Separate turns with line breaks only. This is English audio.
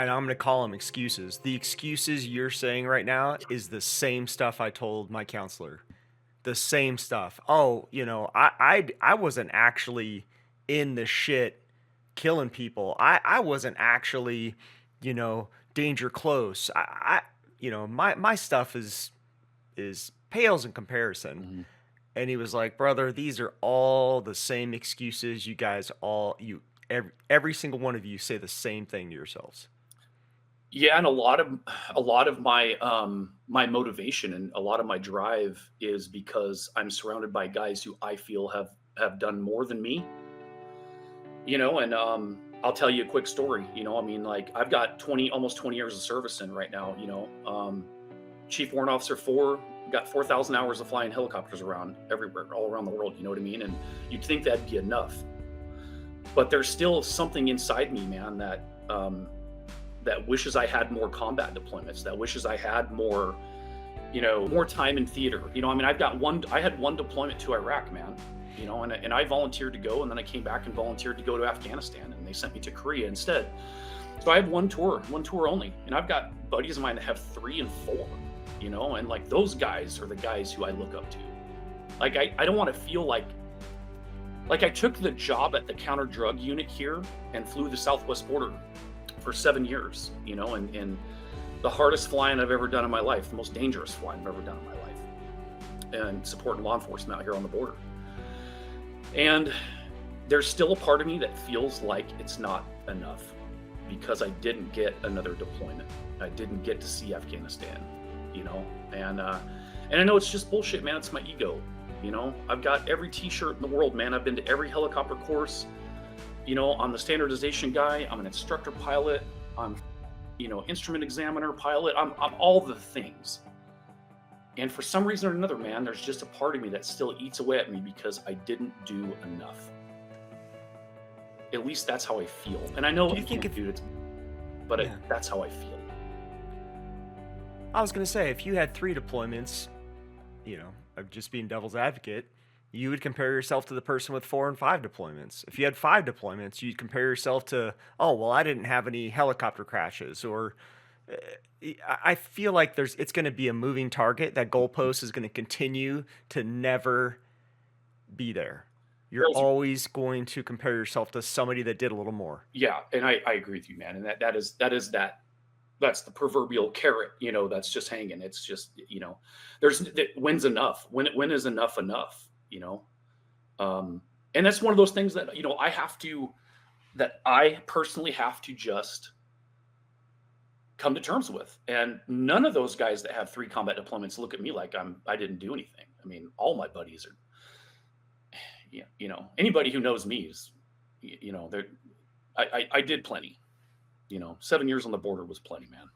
and I'm going to call them excuses. The excuses you're saying right now is the same stuff I told my counselor. The same stuff. Oh, I wasn't actually in the shit killing people. I wasn't actually, danger close. My stuff is pales in comparison.
Mhm.
And he was like, "Brother, these are all the same excuses. You guys every single one of you say the same thing to yourselves."
Yeah, and a lot of my my motivation and a lot of my drive is because I'm surrounded by guys who I feel have done more than me, and I'll tell you a quick story, I mean, like, I've got 20 almost 20 years of service in right now, Chief Warrant Officer 4, got 4,000 hours of flying helicopters around everywhere, all around the world, you know what I mean? And you'd think that'd be enough, but there's still something inside me, man, that wishes I had more combat deployments, that wishes I had more, more time in theater. I mean, I had one deployment to Iraq, man, and I volunteered to go, and then I came back and volunteered to go to Afghanistan, and they sent me to Korea instead. So I have one tour only, and I've got buddies of mine that have 3 and 4, and like those guys are the guys who I look up to. Like I don't want to feel like I took the job at the counter drug unit here and flew the Southwest border for 7 years, and the hardest flying I've ever done in my life, the most dangerous flying I've ever done in my life, and supporting law enforcement out here on the border. And there's still a part of me that feels like it's not enough because I didn't get another deployment. I didn't get to see Afghanistan, and I know it's just bullshit, man. It's my ego, I've got every T-shirt in the world, man. I've been to every helicopter course. I'm the standardization guy. I'm an instructor pilot. I'm, instrument examiner pilot. I'm all the things. And for some reason or another, man, there's just a part of me that still eats away at me because I didn't do enough. At least that's how I feel. And I know
Do
I
you think
can't
if
do it, but
Yeah,
that's how I feel.
I was going to say if you had 3 deployments, of just being devil's advocate, you would compare yourself to the person with 4 and 5 deployments. If you had 5 deployments, you'd compare yourself to, "Oh, well, I didn't have any helicopter crashes," or uh, I feel like it's going to be a moving target. That goalpost is going to continue to never be there. You're
Girls,
always going to compare yourself to somebody that did a little more.
yeah, and I agree with you, man. And that's the proverbial carrot, that's just hanging. It's just, when's enough? When is enough enough? Um, and that's one of those things that I personally have to just come to terms with. And none of those guys that have 3 combat deployments look at me like I didn't do anything. I mean, all my buddies are, yeah, anybody who knows me is, they're I did plenty. 7 years on the border was plenty, man.